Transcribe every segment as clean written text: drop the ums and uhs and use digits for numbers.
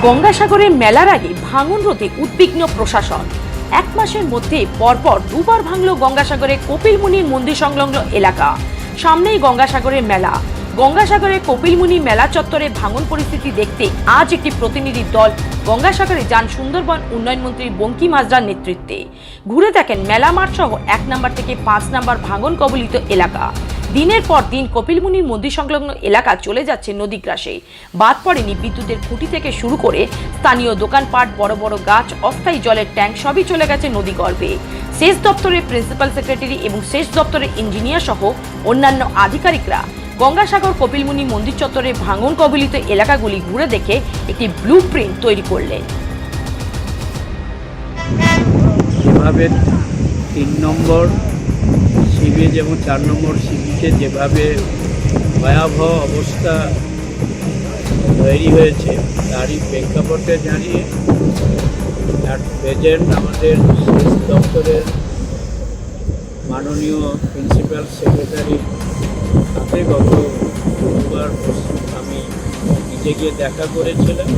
গঙ্গাসাগরের মেলার আগে ভাঙন রোধে উদ্বিগ্ন প্রশাসন। এক মাসের মধ্যে পরপর দুবার ভাঙল গঙ্গাসাগরে কপিলমুনির মন্দির সংলগ্ন এলাকা। সামনেই গঙ্গাসাগরের মেলা। গঙ্গাসাগরের কপিলমুনি মেলা চত্বরে ভাঙন পরিস্থিতি দেখতে আজ একটি প্রতিনিধি দল গঙ্গাসাগরে যান সুন্দরবন উন্নয়ন মন্ত্রী বঙ্কিম হাজরার নেতৃত্বে। ঘুরে দেখেন মেলা মাঠ সহ 1 নম্বর থেকে 5 নম্বর ভাঙন কবলিত এলাকা। দিনের পর দিন কপিলমুনির মন্দির সংলগ্ন এলাকা চলে যাচ্ছে নদীগ্রাসে। বাদ পড়েনি বিদ্যুতের খুঁটি থেকে শুরু করে স্থানীয় দোকানপাট, বড় বড় গাছ, অস্থায়ী জলের ট্যাঙ্ক সবই চলে গেছে নদীগর্ভে। সেচ দপ্তরের প্রিন্সিপাল সেক্রেটারি এবং সেচ দপ্তরের ইঞ্জিনিয়ার সহ অন্যান্য আধিকারিকরা গঙ্গাসাগর কপিলমুনি মন্দির চত্বরে ভাঙন কবলিত এলাকাগুলি ঘুরে দেখে একটি ব্লু প্রিন্ট তৈরি করলেন। যেভাবে 3 নম্বর সিবিএ এবং 4 নম্বর সিবিকে যেভাবে ভয়াবহ অবস্থা তৈরি হয়েছে তারই প্রেক্ষাপটে জানিয়ে অ্যাট প্রেজেন্ট আমাদের সেচ দপ্তরের মাননীয় প্রিন্সিপাল সেক্রেটারির সাথে গত বুধবার আমি নিজে গিয়ে দেখা করেছিলাম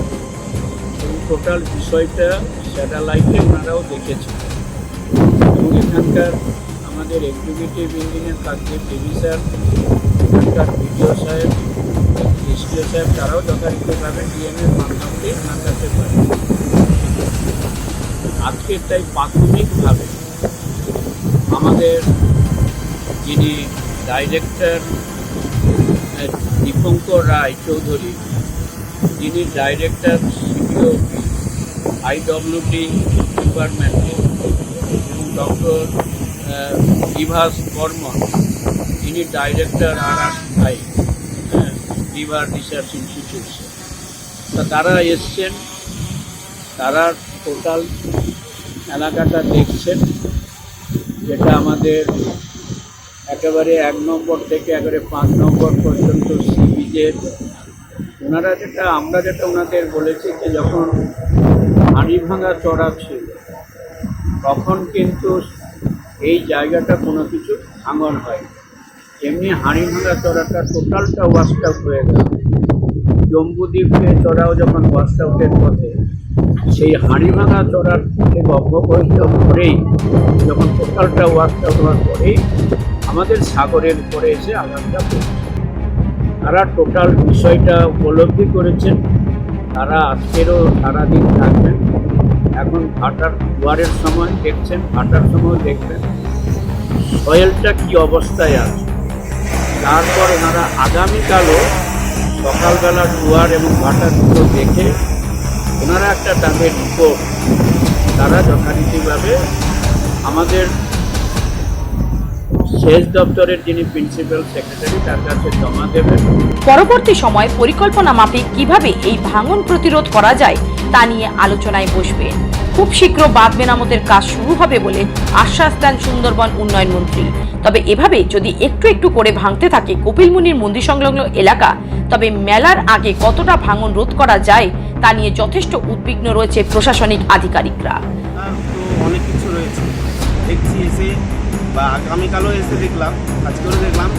এবং টোটাল বিষয়টা স্যাটেলাইটে ওনারাও দেখেছেন এবং এখানকার আমাদের এক্সিকিউটিভ ইঞ্জিনিয়ার কাজে টিভি স্যার, এখানকার বিডিও সাহেব, এসডিও সাহেব তারাও যথারীতিভাবে ডিএমের মাধ্যমে আনতে পারে। আজকে তাই প্রাথমিকভাবে আমাদের যিনি ডাইরেক্টর দীপঙ্কর রায় চৌধুরী, যিনি ডাইরেক্টর সিপিও আইডব্লিউডি ডিপার্টমেন্টে, এবং ডক্টর বিভাস বর্মন, যিনি director RRI river research institution, তারা এসছেন। তারা টোটাল এলাকাটা দেখছেন, যেটা আমাদের একেবারে 1 নম্বর থেকে একেবারে 5 নম্বর পর্যন্ত সিবিজের। ওনারা আমরা যেটা ওনাদের বলেছি যে যখন হাঁড়িভাঙা চড়া ছিল তখন কিন্তু এই জায়গাটা কোনো কিছু ভাঙন হয়, এমনি হাঁড়িভাঙা চড়াটা টোটালটা ওয়াশড আউট হয়ে গেল। জম্বুদ্বীপে চড়াও যখন ওয়াশড আউটের পথে, সেই হাঁড়িভাঙা চড়ার থেকে অব্যবহিত করেই যখন টোটালটা ওয়াশড আউট হওয়ার পরেই আমাদের সাগরের উপরে এসে আঘাতটা পড়ছে। তারা টোটাল বিষয়টা উপলব্ধি করেছেন। তারা আজকেরও সারাদিন থাকবেন। এখন ভাটার জোয়ারের সময় দেখছেন, ভাটার সময় দেখবেন সয়েলটা কী অবস্থায় আছে। তারপর ওনারা আগামীকালও সকালবেলা জোয়ার এবং ভাটা দুটো দেখে ওনারা একটা তাদের রিপোর্ট তারা যথারীতিভাবে আমাদের সেচ দপ্তরের যিনি প্রিন্সিপাল সেক্রেটারি তার কাছে জমা দেবেন। পরবর্তী সময় পরিকল্পনা মাফিক কিভাবে এই ভাঙন প্রতিরোধ করা যায় তা নিয়ে আলোচনায় বসবেন। খুব শীঘ্র বাঁধ মেরামতের কাজ শুরু হবে বলে আশ্বাস দেন সুন্দরবন উন্নয়ন মন্ত্রী। তবে এভাবে যদি একটু একটু করে ভাঙতে থাকে কপিলমুনির মন্দির সংলগ্ন এলাকা, তবে মেলার আগে কতটা ভাঙন রোধ করা যায় তা নিয়ে যথেষ্ট উদ্বিগ্ন রয়েছে প্রশাসনিক আধিকারিকরা। অনেক কিছু রয়েছে দেখছি, এসে বা আগামীকালও এসে দেখলাম, আজকেও দেখলাম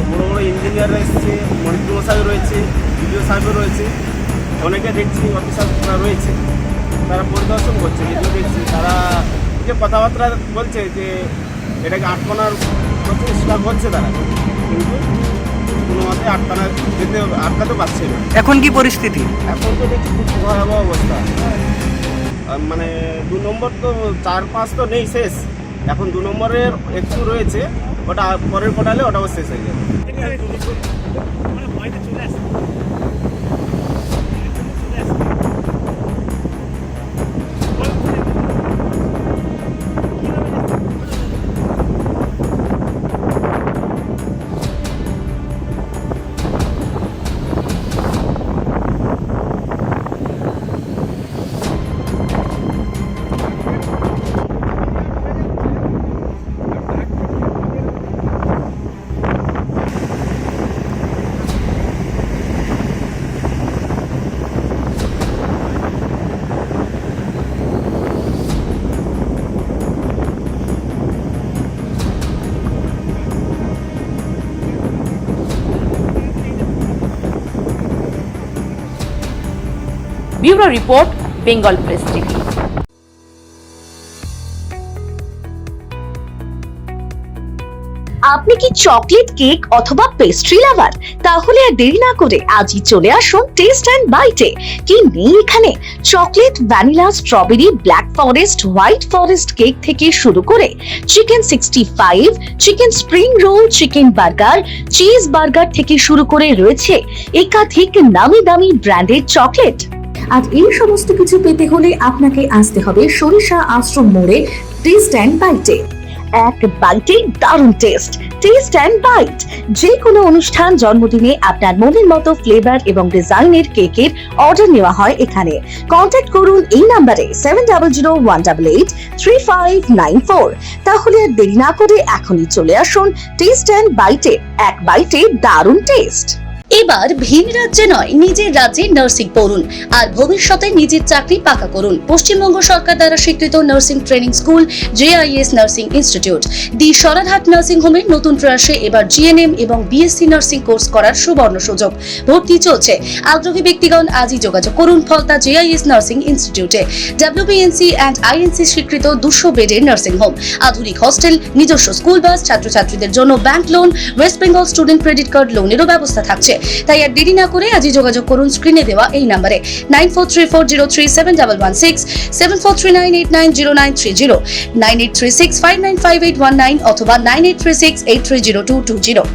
বড় বড় ইঞ্জিনিয়াররা এসেছে, মন্ত্রী মশাই রয়েছে, বিডিও সাহেবও রয়েছে, অনেকে দেখছি অফিসাররা রয়েছে, তারা পরিদর্শন করছে। যেগুলো দেখছি তারা যে কথাবার্তা বলছে যে এটাকে আটকানোর চেষ্টা করছে তারা, কিন্তু কোনো মতে আটকাতে পারছে না। এখন কি পরিস্থিতি? এখন তো দেখছি খুব ভয়াবহ অবস্থা। মানে 2 নম্বর তো 4-5 তো নেই, শেষ। এখন 2 নম্বরের একটু রয়েছে, ওটা পরের কোটালে ওটাও শেষ হয়ে যাবে। Bureau report, Bengal press TV. আপনি কি চকলেট কেক অথবা পেস্ট্রি লাভার? তাহলে আর দেরি না করে আজই চলে আসুন টেস্ট অ্যান্ড বাইটে। কি নেই এখানে? Chocolate, vanilla, strawberry, black forest, white forest cake থেকে শুরু করে chicken 65, chicken spring roll, chicken burger, cheese burger থেকে শুরু করে রয়েছে একাধিক নামি দামি ব্র্যান্ডের চকলেট। আর এই সমস্ত কিছু পেতে হলে আপনাকে আসতে হবে সরিষা আশ্রম মোড়ে টেস্ট অ্যান্ড বাইটে। এক বাইটে দারুণ টেস্ট। টেস্ট অ্যান্ড বাইট যে কোনো অনুষ্ঠান, জন্মদিনে আপনার মনের মতো ফ্লেভার এবং ডিজাইনের কেকের অর্ডার নেওয়া হয় এখানে। কন্ট্যাক্ট করুন এই নাম্বারে 7001883594। তাহলে আর দেরি না করে এখনই চলে আসুন টেস্ট অ্যান্ড বাইটে। এক বাইটে দারুণ টেস্ট। এবার ভিন রাজ্যে নয়, নিজের রাজ্যে নার্সিং পড়ুন আর ভবিষ্যতে নিজের চাকরি পাকা করুন। পশ্চিমবঙ্গ সরকার দ্বারা স্বীকৃত nursing training school JIS nursing institute the Sorarhat nursing হোমের নতুন প্রয়াসে এবার GNM এবং BSc নার্সিং কোর্স করার সুবর্ণ সুযোগ। ভর্তি চলছে। আগ্রহী ব্যক্তিগণ আজই যোগাযোগ করুন ফলতা JIS নার্সিং ইনস্টিটিউটে। WBNC অ্যান্ড INC স্বীকৃত 200 বেডের নার্সিং হোম, আধুনিক হস্টেল, নিজস্ব স্কুল বাস, ছাত্রছাত্রীদের জন্য bank loan, West Bengal student credit card লোনেরও ব্যবস্থা থাকছে। তাই আর দেরি না করে আজই যোগাযোগ করুন স্ক্রিনে দেওয়া এই নম্বরে 9434037116, 7439890930, 9836595819 অথবা 9836830220।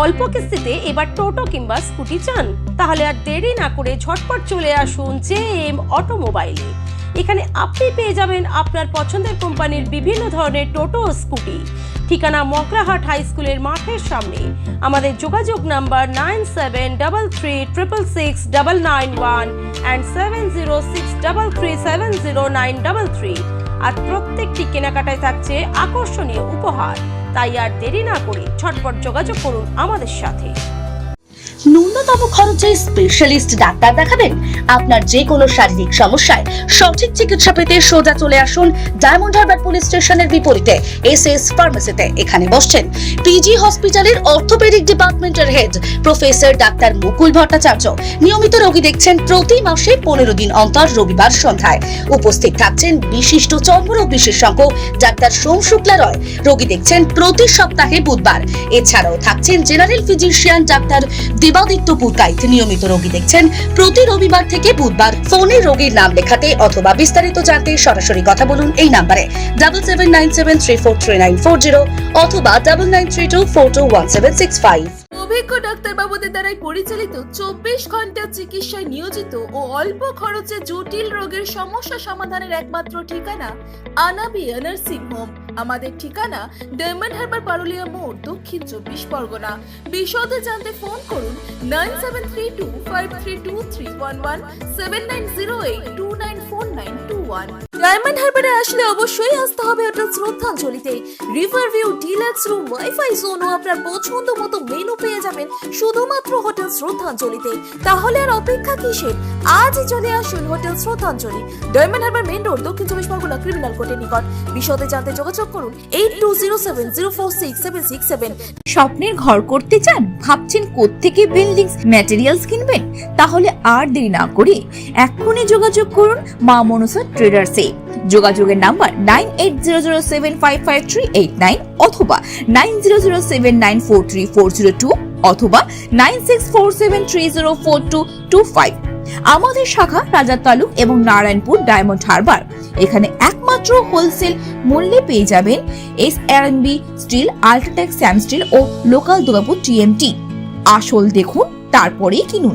অল্প কিস্তিতে এবার টোটো কিংবা স্কুটি চান? তাহলে আর দেরি না করে ঝটপট চলে আসুন JM অটোমোবাইলে। এখানে আপনি পেয়ে যাবেন আপনার পছন্দের কোম্পানির বিভিন্ন ধরনের টোটো ও স্কুটি। ঠিকানা মকরাহাট হাই স্কুলের মাঠের সামনে। আমাদের যোগাযোগ নাম্বার 9733666991 and 7063370933। আর প্রত্যেকটি কেনাকাটায় থাকছে আকর্ষণীয় উপহার। তাই আর দেরি না করে ঝটপট যোগাযোগ করুন আমাদের সাথে। ন্যূনতম খরচে স্পেশালিস্ট ডাক্তার দেখাবেন? আপনার যে কোনো শারীরিক সমস্যায় সঠিক চিকিৎসা পেতে সোজা চলে আসুন ডায়মন্ড হারবার পুলিশ স্টেশনের বিপরীতে SS ফার্মেসিতে। এখানে বসছেন PG হসপিটালের অর্থোপেডিক ডিপার্টমেন্টের হেড প্রফেসর ডাক্তার মুকুল ভট্টাচার্য। নিয়মিত রোগী দেখছেন প্রতি মাসে 15 দিন অন্তর রবিবার সন্ধ্যায়। উপস্থিত থাকছেন বিশিষ্ট চর্মরোগ বিশেষজ্ঞ ডাক্তার সোম শুক্লা রয়। রোগী দেখছেন প্রতি সপ্তাহে বুধবার। এছাড়াও থাকছেন general physician doctor Debaditya Purkait. নিয়মিত রোগী দেখছেন প্রতি রবিবার থেকে বুধবার। ফোনে রোগীর নাম লেখাতে অথবা বিস্তারিত জানতে সরাসরি কথা বলুন এই নম্বরে 7797343940 অথবা 9932421765। অভিজ্ঞ ডাক্তারবাবুদের দ্বারাই পরিচালিত 24 ঘন্টা চিকিৎসায় নিয়োজিত ও অল্প খরচে জটিল রোগের সমস্যা সমাধানের একমাত্র ঠিকানা আনাবিয়া নার্সিং হোম। আমাদের ঠিকানা ডায়মন্ড হারবার পারুলিয়া মোড়, দক্ষিণ 24 পরগনা। বিশদে জানতে ফোন করুন 9732532311, 7908294921। ডায়মন্ড হারবারে আসলে অবশ্যই আসতে হবে হোটেল শ্রদ্ধাঞ্জলিতে। River view, deluxe room, wifi zone ও আপনার পছন্দ মতো মেনু পেয়ে যাবেন শুধুমাত্র হোটেল শ্রদ্ধাঞ্জলিতে। তাহলে আর অপেক্ষা কিসের? আজই চলে আসুন হোটেল শ্রদ্ধাঞ্জলি, ডায়মন্ড হারবার মেইন রোড, দক্ষিণ 24 পরগনা, ক্রিমিনাল কোর্টের নিকট। বিশদে জানতে যোগাযোগ করুন 8207046767। স্বপ্নের ঘর করতে চান? ভাবছেন কোত্থেকে বিল্ডিংস ম্যাটেরিয়ালস কিনবেন? তাহলে আর দেরি না করে এক্ষুনি যোগাযোগ করুন মা মনসা ট্রেডার্সে। যোগাযোগের নাম্বার 9800755389 অথবা 9007943402 অথবা 9647304225। আমাদের শাখা রাজার তালুক এবং নারায়ণপুর ডায়মন্ড হারবার। এখানে একমাত্র হোলসেল মূল্যে পেয়ে যাবেন SRMB steel, UltraTech Sam steel ও লোকাল দুর্গাপুর TMT। আসল দেখুন, তারপরেই কিনুন।